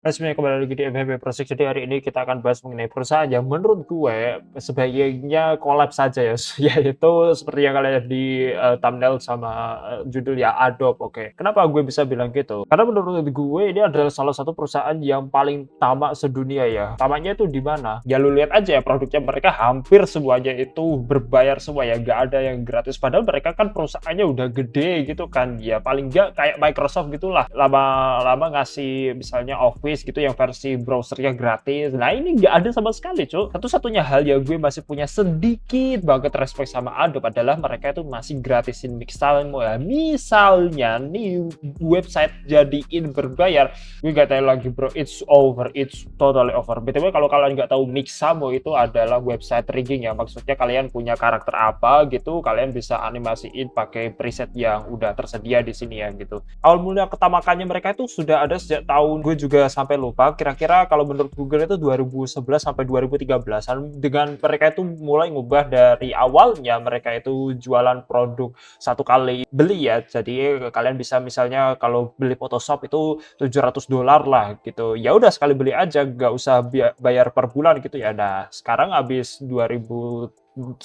Resmi kembali lagi di MHB Project. Jadi hari ini kita akan bahas mengenai perusahaan yang menurut gue sebaiknya collab saja ya, yaitu seperti yang kalian lihat di thumbnail sama judul ya, Adobe. Oke, kenapa gue bisa bilang gitu? Karena menurut gue ini adalah salah satu perusahaan yang paling tamak sedunia ya. Tamaknya itu di mana? Ya lu lihat aja ya, produknya mereka hampir semuanya itu berbayar semua ya, nggak ada yang gratis. Padahal mereka kan perusahaannya udah gede gitu kan, ya paling nggak kayak Microsoft gitulah, lama-lama ngasih misalnya Office gitu yang versi browsernya gratis. Nah ini nggak ada sama sekali, Cuk. Satu-satunya hal yang gue masih punya sedikit banget respect sama Adobe adalah mereka itu masih gratisin Mixamo ya. Misalnya nih website jadiin berbayar, gue nggak tahu lagi bro, it's over, it's totally over. BTW kalau kalian nggak tahu, Mixamo itu adalah website rigging ya. Maksudnya kalian punya karakter apa gitu, kalian bisa animasiin pakai preset yang udah tersedia di sini ya gitu. Awal mula ketamakannya mereka itu sudah ada sejak tahun, gue juga sampai lupa, kira-kira kalau menurut Google itu 2011 sampai 2013an. Dengan mereka itu mulai ngubah dari awalnya mereka itu jualan produk satu kali beli ya, jadi kalian bisa misalnya kalau beli Photoshop itu $700 lah gitu, ya udah sekali beli aja, nggak usah bayar per bulan gitu ya. Nah sekarang habis 2011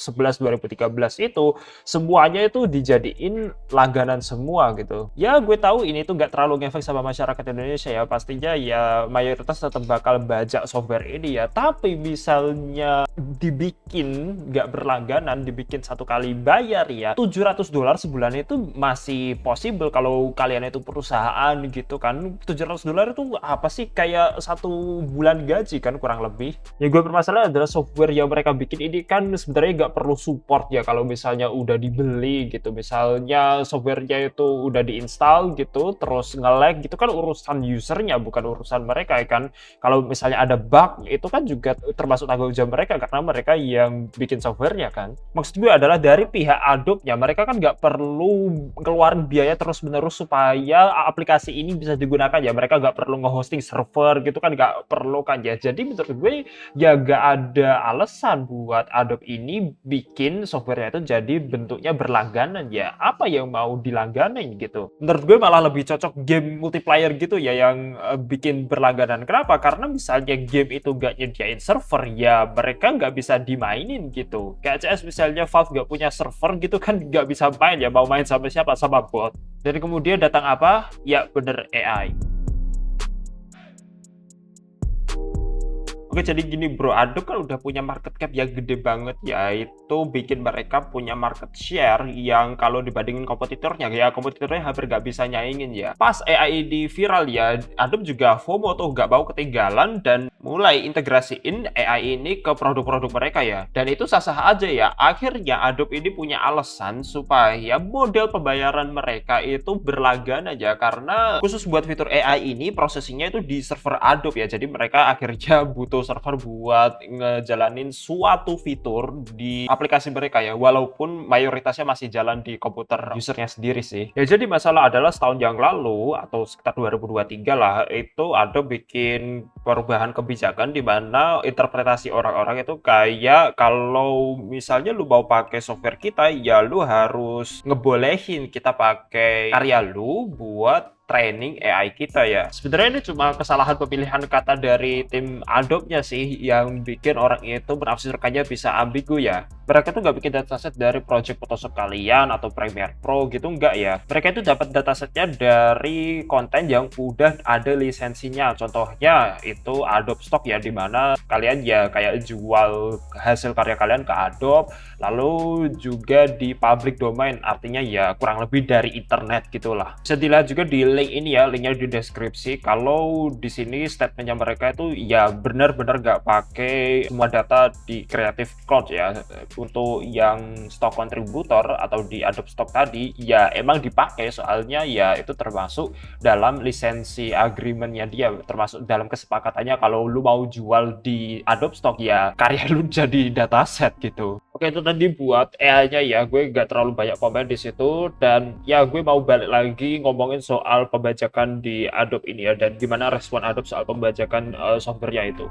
2013 itu semuanya itu dijadiin langganan semua gitu. Ya gue tahu ini tuh nggak terlalu ngefek sama masyarakat Indonesia ya, pastinya ya mayoritas tetap bakal bajak software ini ya. Tapi misalnya dibikin nggak berlangganan, dibikin satu kali bayar ya, $700 sebulan itu masih possible kalau kalian itu perusahaan gitu kan. $700 itu apa sih, kayak satu bulan gaji kan kurang lebih. Yang gue bermasalah adalah software yang mereka bikin ini kan sebenarnya nggak perlu support ya kalau misalnya udah dibeli gitu. Misalnya softwarenya itu udah diinstal gitu terus nge-lag gitu kan urusan usernya, bukan urusan mereka ya kan. Kalau misalnya ada bug itu kan juga termasuk tanggung jawab mereka karena mereka yang bikin softwarenya kan. Maksud gue adalah dari pihak Adobe-nya, mereka kan nggak perlu ngeluarin biaya terus-menerus supaya aplikasi ini bisa digunakan ya. Mereka nggak perlu nge-hosting server gitu kan, nggak perlu kan ya. Jadi menurut gue ya gak ada alasan buat Adobe ini bikin softwarenya itu jadi bentuknya berlangganan ya. Apa yang mau dilangganin gitu? Menurut gue malah lebih cocok game multiplayer gitu ya yang bikin berlangganan. Kenapa? Karena misalnya game itu gak nyediain server ya mereka nggak bisa dimainin gitu. Kayak CS misalnya Valve nggak punya server gitu kan, nggak bisa main ya, mau main sama siapa, sama bot. Dan kemudian datang apa? Ya bener, AI. Oke, jadi gini bro, Adobe kan udah punya market cap yang gede banget ya, itu bikin mereka punya market share yang kalau dibandingin kompetitornya, ya kompetitornya hampir nggak bisa nyaingin ya. Pas AI di viral ya, Adobe juga FOMO tuh, nggak mau ketinggalan dan mulai integrasiin AI ini ke produk-produk mereka ya. Dan itu sah-sah aja ya, akhirnya Adobe ini punya alasan supaya model pembayaran mereka itu berlangganan aja, karena khusus buat fitur AI ini prosesinya itu di server Adobe ya, jadi mereka akhirnya butuh server buat ngejalanin suatu fitur di aplikasi mereka ya, walaupun mayoritasnya masih jalan di komputer usernya sendiri sih. Ya jadi masalah adalah setahun yang lalu atau sekitar 2023 lah, itu ada bikin perubahan kebijakan di mana interpretasi orang-orang itu kayak kalau misalnya lu mau pakai software kita ya lu harus ngebolehin kita pakai karya lu buat training AI kita ya. Sebenarnya ini cuma kesalahan pemilihan kata dari tim Adobe-nya sih yang bikin orang itu menafsirkannya bisa ambigu ya. Mereka tuh nggak bikin dataset dari project Photoshop kalian atau Premiere Pro gitu, nggak ya. Mereka itu dapat datasetnya dari konten yang udah ada lisensinya. Contohnya itu Adobe Stock ya, dimana kalian ya kayak jual hasil karya kalian ke Adobe, lalu juga di public domain, artinya ya kurang lebih dari internet gitulah. Bisa dilihat juga di link ini ya, linknya di deskripsi. Kalau di sini statementnya mereka itu ya benar-benar nggak pakai semua data di Creative Cloud ya. Untuk yang stock contributor atau di Adobe Stock tadi ya emang dipakai, soalnya ya itu termasuk dalam lisensi agreementnya dia, termasuk dalam kesepakatannya kalau lu mau jual di Adobe Stock ya karya lu jadi dataset gitu. Oke, itu tadi buat AI-nya ya, gue nggak terlalu banyak komen di situ, dan ya gue mau balik lagi ngomongin soal pembajakan di Adobe ini ya, dan gimana respon Adobe soal pembajakan software-nya itu.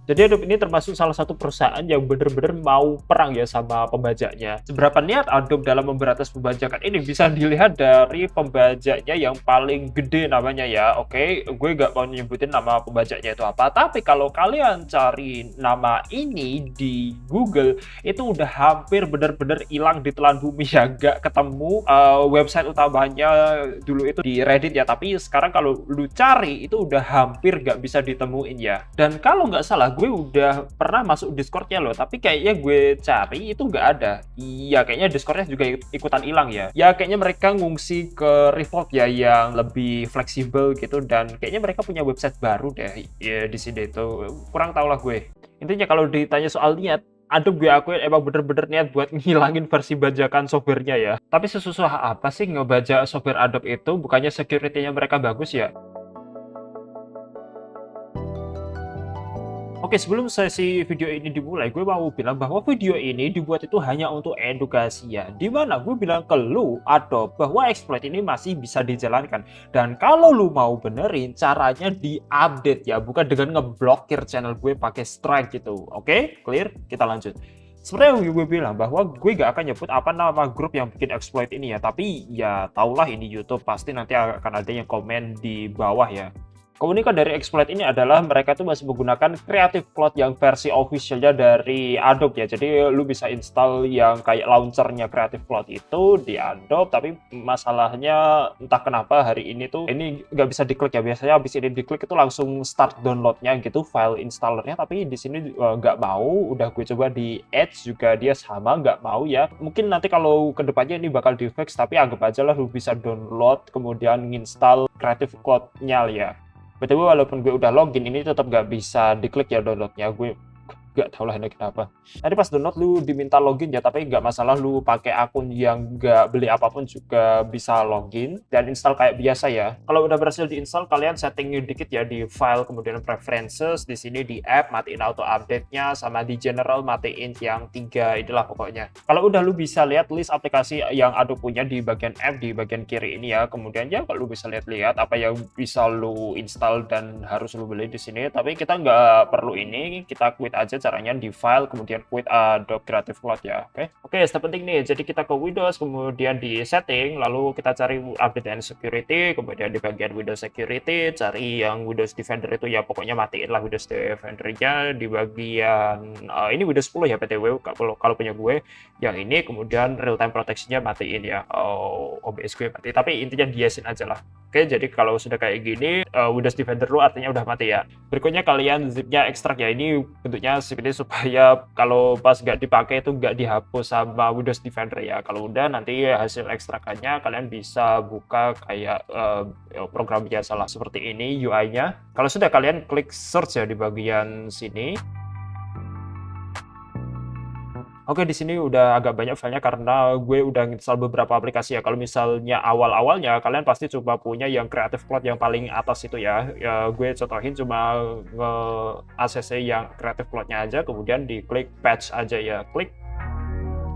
Jadi Adobe ini termasuk salah satu perusahaan yang benar-benar mau perang ya sama pembajaknya. Seberapa niat Adobe dalam memberantas pembajakan ini bisa dilihat dari pembajaknya yang paling gede namanya ya. Oke, gue nggak mau nyebutin nama pembajaknya itu apa, tapi kalau kalian cari nama ini di Google, itu udah hampir benar-benar hilang di telan bumi ya. Nggak ketemu website utamanya dulu itu di Reddit ya, tapi sekarang kalau lu cari itu udah hampir nggak bisa ditemuin ya. Dan kalau nggak salah gue udah pernah masuk Discord-nya loh, tapi kayaknya gue cari itu nggak ada. Iya, kayaknya Discord-nya juga ikutan hilang ya. Ya, kayaknya mereka ngungsi ke Revolt ya, yang lebih fleksibel gitu, dan kayaknya mereka punya website baru deh ya di sini itu. Kurang tau lah gue. Intinya kalau ditanya soal niat, Adobe gue akuin emang bener-bener niat buat ngilangin versi bajakan softwarenya ya. Tapi sesusah apa sih ngebajak software Adobe itu? Bukannya security-nya mereka bagus ya? Oke, sebelum sesi video ini dimulai, gue mau bilang bahwa video ini dibuat itu hanya untuk edukasi ya. Dimana gue bilang ke lu, Adobe, bahwa exploit ini masih bisa dijalankan. Dan kalau lu mau benerin, caranya di-update ya, bukan dengan ngeblokir channel gue pakai strike gitu. Oke, clear? Kita lanjut. Sebenarnya gue bilang bahwa gue gak akan nyebut apa nama grup yang bikin exploit ini ya. Tapi ya taulah ini YouTube, pasti nanti akan ada yang komen di bawah ya. Keunikan dari exploit ini adalah mereka tuh masih menggunakan Creative Cloud yang versi officialnya dari Adobe ya. Jadi lu bisa install yang kayak launchernya Creative Cloud itu di Adobe, tapi masalahnya entah kenapa hari ini tuh ini nggak bisa diklik ya. Biasanya habis ini diklik itu langsung start downloadnya gitu file installernya, tapi di sini nggak mau. Udah gue coba di Edge juga dia sama nggak mau ya. Mungkin nanti kalau kedepannya ini bakal di fix, tapi anggap aja lah lu bisa download kemudian install Creative Cloud-nya ya. BTW walaupun gue udah login, ini tetap nggak bisa diklik ya downloadnya. Gue nggak tahu lah ini kenapa. Tadi pas download lu diminta login ya, tapi nggak masalah, lu pakai akun yang nggak beli apapun juga bisa login dan install kayak biasa ya. Kalau udah berhasil diinstal, kalian settingin dikit ya di file, kemudian preferences, di sini di app matiin auto update-nya, sama di general matiin yang 3 inilah pokoknya. Kalau udah lu bisa lihat list aplikasi yang Adobe punya di bagian app di bagian kiri ini ya. Kemudian ya kalau lu bisa lihat-lihat apa yang bisa lu install dan harus lu beli di sini. Tapi kita nggak perlu ini, kita quit aja. Caranya di file kemudian quit Adobe Creative Cloud ya. Oke, step penting nih. Jadi kita ke Windows, kemudian di setting, lalu kita cari update and security, kemudian di bagian Windows security cari yang Windows Defender itu ya, pokoknya matiin lah Windows Defender-nya di bagian ini Windows 10 ya PTW kalau punya gue yang ini. Kemudian real time protection-nya matiin ya. OBS gue mati, tapi intinya diasin aja lah. Oke, jadi kalau sudah kayak gini Windows Defender lu artinya udah mati ya. Berikutnya kalian zipnya ekstrak ya. Ini bentuknya zip ini supaya kalau pas nggak dipakai itu nggak dihapus sama Windows Defender ya. Kalau udah nanti hasil ekstrakannya kalian bisa buka kayak program biasa lah seperti ini UI-nya. Kalau sudah, kalian klik search ya di bagian sini. Oke, di sini udah agak banyak filenya karena gue udah install beberapa aplikasi ya. Kalau misalnya awal-awalnya kalian pasti coba punya yang Creative Cloud yang paling atas itu ya. Gue contohin cuma nge-ACC yang Creative Cloud-nya aja, kemudian diklik patch aja ya. Klik.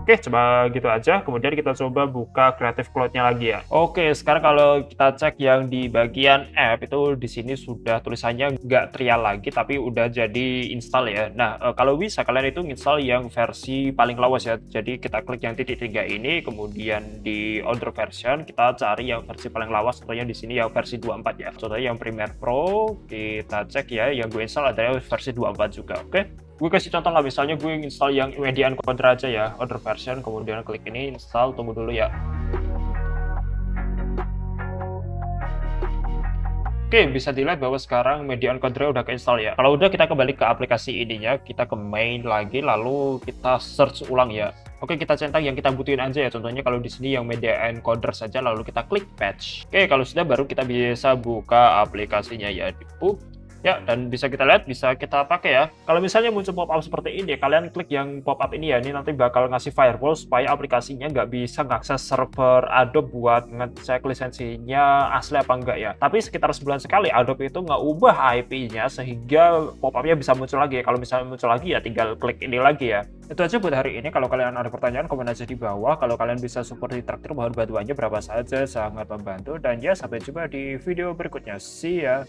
Oke, coba gitu aja. Kemudian kita coba buka Creative Cloud-nya lagi ya. Oke, sekarang kalau kita cek yang di bagian app itu di sini sudah tulisannya nggak trial lagi, tapi udah jadi install ya. Nah, kalau bisa kalian itu install yang versi paling lawas ya. Jadi kita klik yang titik 3 ini, kemudian di other version kita cari yang versi paling lawas. Contohnya di sini yang versi 24 ya. Contohnya yang Premiere Pro, kita cek ya. Yang gue install adalah versi 24 juga. Oke. Gue kasih contoh lah, misalnya gue install yang Media Encoder aja ya, other version, kemudian klik ini install, tunggu dulu ya. Oke, bisa dilihat bahwa sekarang Media Encoder udah keinstall ya. Kalau udah, kita kembali ke aplikasi ininya, kita ke main lagi, lalu kita search ulang ya. Oke, kita centang yang kita butuhin aja ya. Contohnya kalau di sini yang Media Encoder saja, lalu kita klik patch. Oke, kalau sudah baru kita bisa buka aplikasinya ya. Ya, dan bisa kita lihat, bisa kita pakai ya. Kalau misalnya muncul pop-up seperti ini, kalian klik yang pop-up ini ya. Ini nanti bakal ngasih firewall supaya aplikasinya nggak bisa ngakses server Adobe buat ngecek lisensinya asli apa enggak ya. Tapi sekitar sebulan sekali Adobe itu nggak ubah IP-nya sehingga pop-up-nya bisa muncul lagi. Kalau misalnya muncul lagi ya tinggal klik ini lagi ya. Itu aja buat hari ini. Kalau kalian ada pertanyaan, komen aja di bawah. Kalau kalian bisa support di traktir, mohon bantuannya berapa saja, sangat membantu. Dan ya, sampai jumpa di video berikutnya. See ya!